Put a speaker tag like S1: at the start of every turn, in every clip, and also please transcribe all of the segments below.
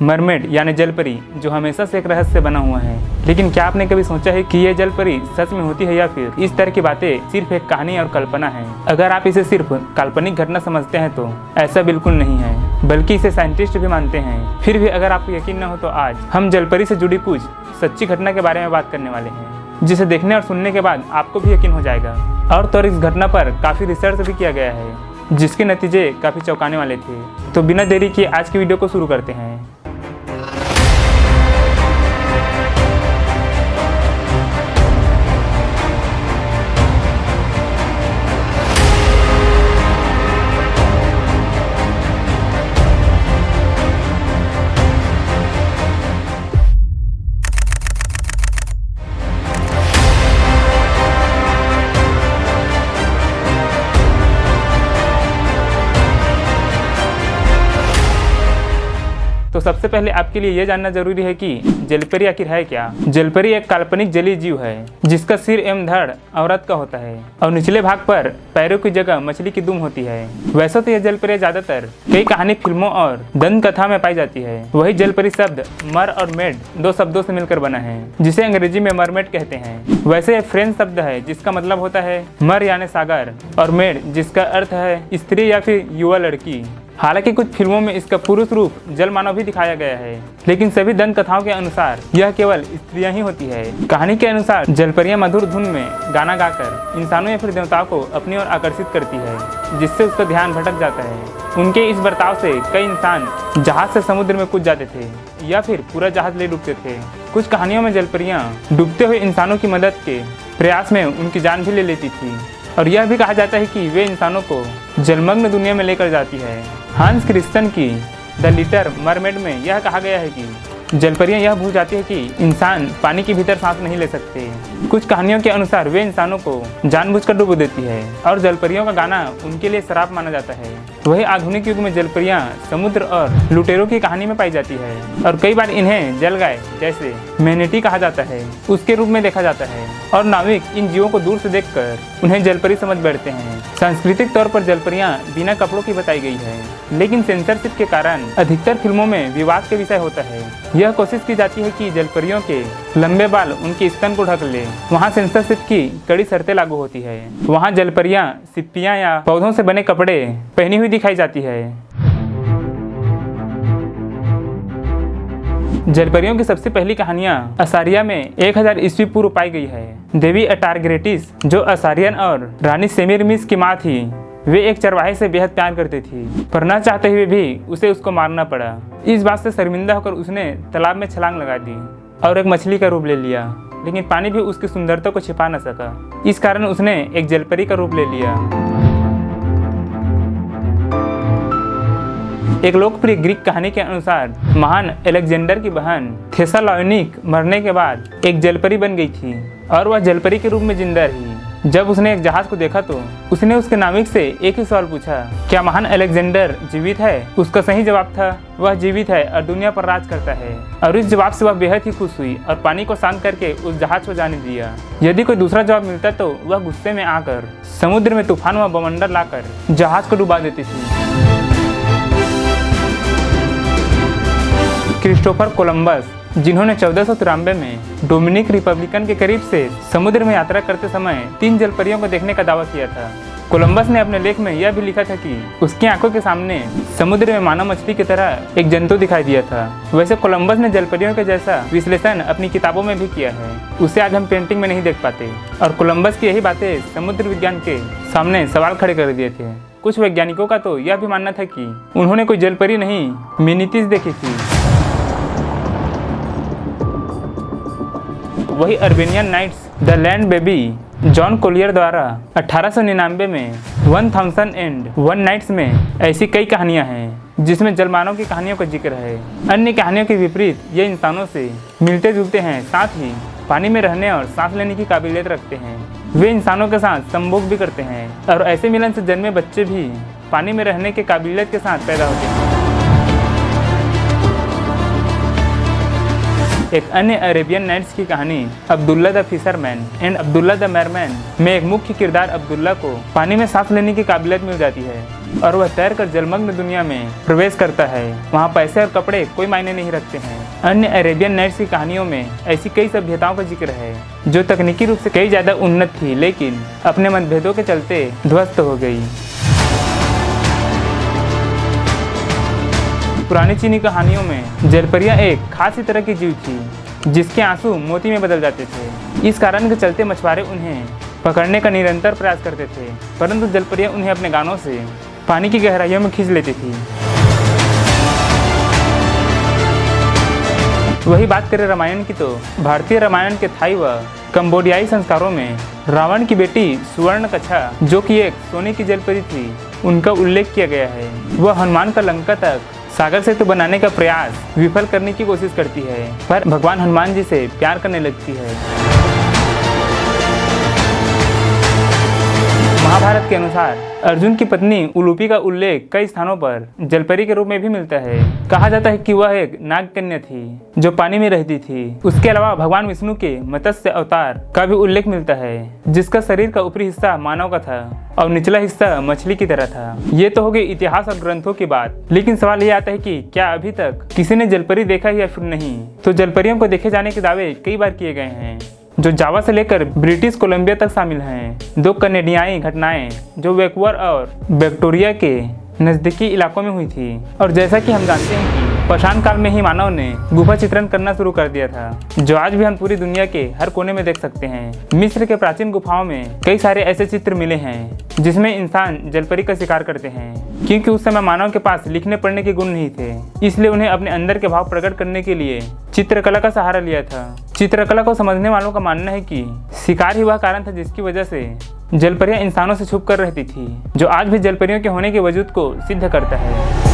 S1: Mermaid यानी जलपरी जो हमेशा से एक रहस्य बना हुआ है। लेकिन क्या आपने कभी सोचा है कि ये जलपरी सच में होती है या फिर इस तरह की बातें सिर्फ एक कहानी और कल्पना है। अगर आप इसे सिर्फ काल्पनिक घटना समझते हैं तो ऐसा बिल्कुल नहीं है, बल्कि इसे साइंटिस्ट भी मानते हैं। फिर भी अगर आपको यकीन न हो तो आज हम जलपरी से जुड़ी कुछ सच्ची घटना के बारे में बात करने वाले हैं, जिसे देखने और सुनने के बाद आपको भी यकीन हो जाएगा। और तो इस घटना पर काफ़ी रिसर्च भी किया गया है, जिसके नतीजे काफ़ी चौंकाने वाले थे। तो बिना देरी किए आज की वीडियो को शुरू करते हैं। तो सबसे पहले आपके लिए यह जानना जरूरी है कि जलपरी आखिर है क्या। जलपरी एक काल्पनिक जलीय जीव है जिसका सिर एवं धड़ औरत का होता है और निचले भाग पर पैरों की जगह मछली की दुम होती है। वैसे तो यह जलपरी ज्यादातर कई कहानी फिल्मों और दंत कथा में पाई जाती है। वही जलपरी शब्द मर और मेड दो शब्दों से मिलकर बना है, जिसे अंग्रेजी में मरमेड कहते हैं। वैसे यह फ्रेंच शब्द है जिसका मतलब होता है मर यानी सागर और मेड जिसका अर्थ है स्त्री या फिर युवा लड़की। हालांकि कुछ फिल्मों में इसका पुरुष रूप जल मानव भी दिखाया गया है, लेकिन सभी दंत कथाओं के अनुसार यह केवल स्त्रियां ही होती है। कहानी के अनुसार जलपरियां मधुर धुन में गाना गाकर इंसानों या फिर देवताओं को अपनी ओर आकर्षित करती है, जिससे उसका ध्यान भटक जाता है। उनके इस बर्ताव से कई इंसान जहाज से समुद्र में कूद जाते थे या फिर पूरा जहाज ले डूबते थे। कुछ कहानियों में जलपरियां डूबते हुए इंसानों की मदद के प्रयास में उनकी जान भी ले लेती थी, और यह भी कहा जाता है कि वे इंसानों को जलमग्न दुनिया में लेकर जाती है। हांस क्रिश्चियन की द लिटिल मरमेड में यह कहा गया है कि जलपरियां यह भूल जाती है कि इंसान पानी के भीतर सांस नहीं ले सकते। कुछ कहानियों के अनुसार वे इंसानों को जानबूझकर डुबो देती है और जलपरियों का गाना उनके लिए श्राप माना जाता है। वही आधुनिक युग में जलपरियां समुद्र और लुटेरों की कहानी में पाई जाती है और कई बार इन्हें जलगाय जैसे मैनेटी कहा जाता है उसके रूप में देखा जाता है, और नाविक इन जीवों को दूर से देखकर उन्हें जलपरी समझ बैठते हैं। सांस्कृतिक तौर पर जलपरियां बिना कपड़ों की बताई गई है, लेकिन सेंसरशिप के कारण अधिकतर फिल्मों में विवाद के विषय होता है। यह कोशिश की जाती है कि जलपरियों के लंबे बाल उनके स्तन को ढक ले। वहाँ सेंसरशिप की कड़ी शर्तें लागू होती है। वहाँ जलपरियां सिप्पियां या पौधों से बने कपड़े पहनी हुई दिखाई जाती है। जलपरियों की सबसे पहली कहानियां असारिया में 1000 ईस्वी पूर्व पाई गई है। देवी अटारग्रेटिस जो असारियन और रानी सेमिरमिस की माँ थी, वे एक चरवाहे से बेहद प्यार करती थी, पर न चाहते हुए भी उसे उसको मारना पड़ा। इस बात से शर्मिंदा होकर उसने तालाब में छलांग लगा दी और एक मछली का रूप ले लिया, लेकिन पानी भी उसकी सुंदरता को छिपा न सका। इस कारण उसने एक जलपरी का रूप ले लिया। एक लोकप्रिय ग्रीक कहानी के अनुसार महान अलेक्जेंडर की बहन थेसालोनिक मरने के बाद एक जलपरी बन गई थी और वह जलपरी के रूप में जिंदा रही। जब उसने एक जहाज को देखा तो उसने उसके नाविक से एक ही सवाल पूछा, क्या महान अलेक्जेंडर जीवित है? उसका सही जवाब था, वह जीवित है और दुनिया पर राज करता है। और इस जवाब से वह बेहद ही खुश हुई और पानी को शांत करके उस जहाज को जाने दिया। यदि कोई दूसरा जवाब मिलता तो वह गुस्से में आकर समुद्र में तूफान व बवंडर लाकर जहाज को डुबा देती थी। क्रिस्टोफर कोलंबस, जिन्होंने 1493 में डोमिनिक रिपब्लिकन के करीब से समुद्र में यात्रा करते समय 3 जलपरियों को देखने का दावा किया था। कोलंबस ने अपने लेख में यह भी लिखा था कि उसकी आंखों के सामने समुद्र में मानव मछली की तरह एक जंतु दिखाई दिया था। वैसे कोलंबस ने जलपरियों के जैसा विश्लेषण अपनी किताबों में भी किया है, उसे आज हम पेंटिंग में नहीं देख पाते। और कोलंबस की यही बातें समुद्र विज्ञान के सामने सवाल खड़े कर दिए थे। कुछ वैज्ञानिकों का तो यह भी मानना था कि उन्होंने कोई जलपरी नहीं मिनीतिस देखी थी। वही Arabian nights the land baby John Collier द्वारा 1899 में 1001 नाइट्स में ऐसी कई कहानियां हैं जिसमें जलमानव की कहानियों का जिक्र है। अन्य कहानियों के विपरीत ये इंसानों से मिलते जुलते हैं, साथ ही पानी में रहने और सांस लेने की काबिलियत रखते हैं। वे इंसानों के साथ संभोग भी करते हैं और ऐसे मिलन से जन्मे बच्चे भी पानी में रहने की काबिलियत के साथ पैदा होते हैं। एक अन्य अरेबियन नाइट्स की कहानी Abdullah the fisherman and Abdullah the merman में एक मुख्य किरदार अब्दुल्ला को पानी में सांस लेने की काबिलियत मिल जाती है। और वह तैरकर जलमग्न दुनिया में प्रवेश करता है। वहाँ पैसे और कपड़े कोई मायने नहीं रखते हैं। अन्य अरेबियन नाइट्स की कहानियों में ऐसी कई सभ्यताओं का जिक्र है जो तकनीकी रूप से कई ज्यादा उन्नत थी, लेकिन अपने मतभेदों के चलते ध्वस्त हो गई। पुरानी चीनी कहानियों में जलपरियां एक खास तरह की जीव थी जिसके आंसू मोती में बदल जाते थे। इस कारण के चलते मछुआरे उन्हें पकड़ने का निरंतर प्रयास करते थे, परंतु जलपरियां उन्हें अपने गानों से पानी की गहराइयों में खींच लेती थी। वही बात करें रामायण की, तो भारतीय रामायण के थाई व कंबोडियाई संस्कारों में रावण की बेटी सुवर्णकछा, जो कि एक सोने की जलपरी थी, उनका उल्लेख किया गया है। वह हनुमान का लंका तक सागर सेतु बनाने का प्रयास विफल करने की कोशिश करती है, पर भगवान हनुमान जी से प्यार करने लगती है। महाभारत के अनुसार अर्जुन की पत्नी उलूपी का उल्लेख कई स्थानों पर जलपरी के रूप में भी मिलता है। कहा जाता है कि वह एक नाग कन्या थी जो पानी में रहती थी। उसके अलावा भगवान विष्णु के मत्स्य अवतार का भी उल्लेख मिलता है, जिसका शरीर का ऊपरी हिस्सा मानव का था और निचला हिस्सा मछली की तरह था। ये तो हो गई इतिहास और ग्रंथों की बात, लेकिन सवाल ये आता है कि क्या अभी तक किसी ने जलपरी देखा या फिर नहीं? तो जलपरियों को देखे जाने के दावे कई बार किए गए हैं, जो जावा से लेकर ब्रिटिश कोलंबिया तक शामिल हैं। 2 कनेडियाई घटनाएं जो वैंकूवर और विक्टोरिया के नज़दीकी इलाकों में हुई थी। और जैसा कि हम जानते हैं कि पाषाण काल में ही मानव ने गुफा चित्रण करना शुरू कर दिया था, जो आज भी हम पूरी दुनिया के हर कोने में देख सकते हैं। मिस्र के प्राचीन गुफाओं में कई सारे ऐसे चित्र मिले हैं जिसमें इंसान जलपरी का शिकार करते हैं, क्योंकि उस समय मानव के पास लिखने पढ़ने के गुण नहीं थे, इसलिए उन्हें अपने अंदर के भाव प्रकट करने के लिए चित्रकला का सहारा लिया था। चित्रकला को समझने वालों का मानना है कि शिकार ही वह कारण था जिसकी वजह से जलपरियां इंसानों से छुप कर रहती थी, जो आज भी जलपरियों के होने के वजूद को सिद्ध करता है।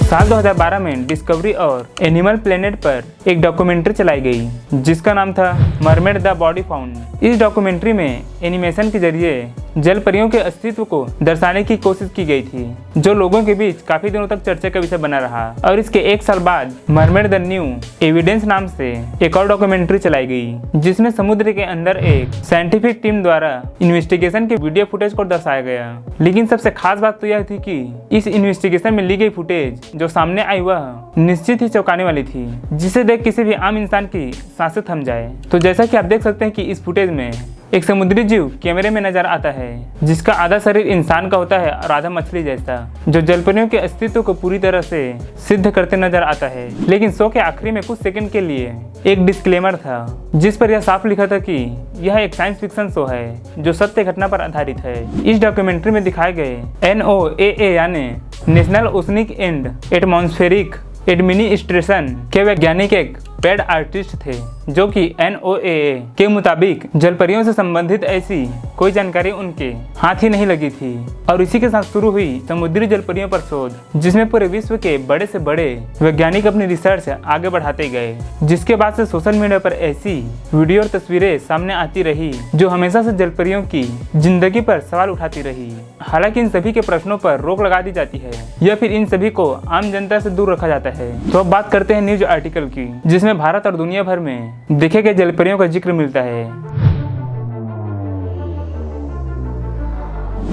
S1: साल 2012 में डिस्कवरी और एनिमल प्लेनेट पर एक डॉक्यूमेंट्री चलाई गई जिसका नाम था मरमेड द बॉडी फाउंड। इस डॉक्यूमेंट्री में एनिमेशन के जरिए जलपरियों के अस्तित्व को दर्शाने की कोशिश की गई थी, जो लोगों के बीच काफी दिनों तक चर्चा का विषय बना रहा। और इसके 1 साल बाद मरमेड द न्यू एविडेंस नाम से एक और डॉक्यूमेंट्री चलाई गई, जिसमें समुद्र के अंदर एक साइंटिफिक टीम द्वारा इन्वेस्टिगेशन के वीडियो फुटेज को दर्शाया गया। लेकिन सबसे खास बात तो यह थी कि इस इन्वेस्टिगेशन में ली गई फुटेज जो सामने आई वह निश्चित ही चौंकाने वाली थी, जिसे देख किसी भी आम इंसान की सांसें थम जाए। तो जैसा कि आप देख सकते हैं कि इस फुटेज में एक समुद्री जीव कैमरे में नजर आता है, जिसका आधा शरीर इंसान का होता है और आधा मछली जैसा, जो जलपरियों के अस्तित्व को पूरी तरह से सिद्ध करते नजर आता है। लेकिन शो के आखिरी में कुछ सेकंड के लिए एक डिस्क्लेमर था, जिस पर यह साफ लिखा था कि यह एक साइंस फिक्शन शो है जो सत्य घटना पर आधारित है। इस डॉक्यूमेंट्री में दिखाए गए NOAA यानी national oceanic and atmospheric administration के वैज्ञानिक एक पेड आर्टिस्ट थे, जो कि NOAA के मुताबिक जलपरियों से संबंधित ऐसी कोई जानकारी उनके हाथ ही नहीं लगी थी। और इसी के साथ शुरू हुई समुद्री जलपरियों पर शोध, जिसमें पूरे विश्व के बड़े से बड़े वैज्ञानिक अपनी रिसर्च आगे बढ़ाते गए, जिसके बाद से सोशल मीडिया पर ऐसी वीडियो और तस्वीरें सामने आती रही जो हमेशा से जलपरियों की जिंदगी पर सवाल उठाती रही। हालांकि इन सभी के प्रश्नों पर रोक लगा दी जाती है या फिर इन सभी को आम जनता से दूर रखा जाता है। तो अब बात करते हैं न्यूज आर्टिकल की, जिसमें भारत और दुनिया भर में देखे गए जलपरियों का जिक्र मिलता है।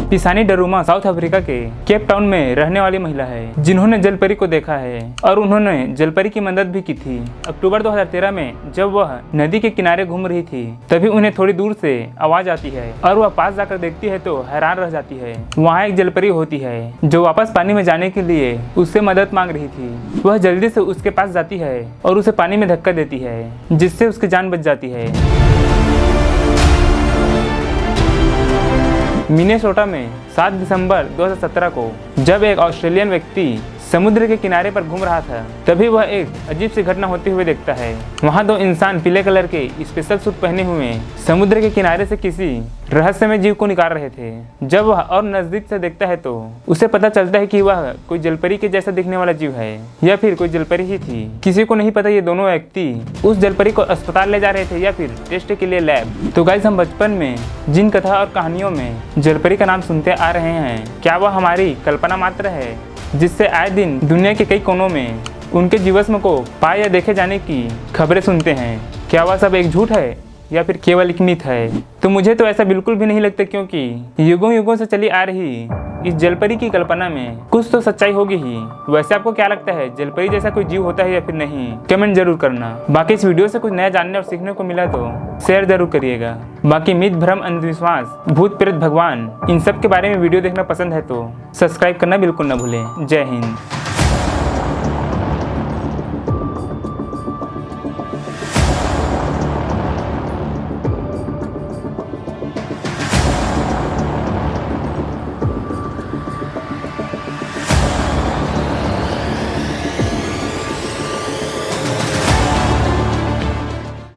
S1: पिसानी डरूमा साउथ अफ्रीका के केप टाउन में रहने वाली महिला है, जिन्होंने जलपरी को देखा है और उन्होंने जलपरी की मदद भी की थी। अक्टूबर 2013 में जब वह नदी के किनारे घूम रही थी, तभी उन्हें थोड़ी दूर से आवाज आती है और वह पास जाकर देखती है तो हैरान रह जाती है। वहाँ एक जलपरी होती है जो वापस पानी में जाने के लिए उससे मदद मांग रही थी। वह जल्दी से उसके पास जाती है और उसे पानी में धक्का देती है, जिससे उसकी जान बच जाती है। मिनेसोटा में 7 दिसंबर 2017 को जब एक ऑस्ट्रेलियन व्यक्ति समुद्र के किनारे पर घूम रहा था, तभी वह एक अजीब सी घटना होते हुए देखता है। वहाँ 2 इंसान पीले कलर के स्पेशल सूट पहने हुए समुद्र के किनारे से किसी रहस्यमय जीव को निकाल रहे थे। जब वह और नजदीक से देखता है तो उसे पता चलता है कि वह कोई जलपरी के जैसा दिखने वाला जीव है या फिर कोई जलपरी ही थी। किसी को नहीं पता ये दोनों व्यक्ति उस जलपरी को अस्पताल ले जा रहे थे या फिर टेस्ट के लिए लैब। तो गाइस, हम बचपन में जिन कथा और कहानियों में जलपरी का नाम सुनते आ रहे हैं, क्या वह हमारी कल्पना मात्र है, जिससे आए दिन दुनिया के कई कोनों में उनके जीवाश्म को पाए या देखे जाने की खबरें सुनते हैं? क्या वह सब एक झूठ है या फिर केवल एक मिथ है? तो मुझे तो ऐसा बिल्कुल भी नहीं लगता, क्योंकि युगों युगों से चली आ रही इस जलपरी की कल्पना में कुछ तो सच्चाई होगी ही। वैसे आपको क्या लगता है, जलपरी जैसा कोई जीव होता है या फिर नहीं? कमेंट जरूर करना। बाकी इस वीडियो से कुछ नया जानने और सीखने को मिला तो शेयर जरूर करिएगा। बाकी मिथ, भ्रम, अंधविश्वास, भूत प्रेत, भगवान, इन सब के बारे में वीडियो देखना पसंद है तो सब्सक्राइब करना बिल्कुल न भूलें। जय हिंद।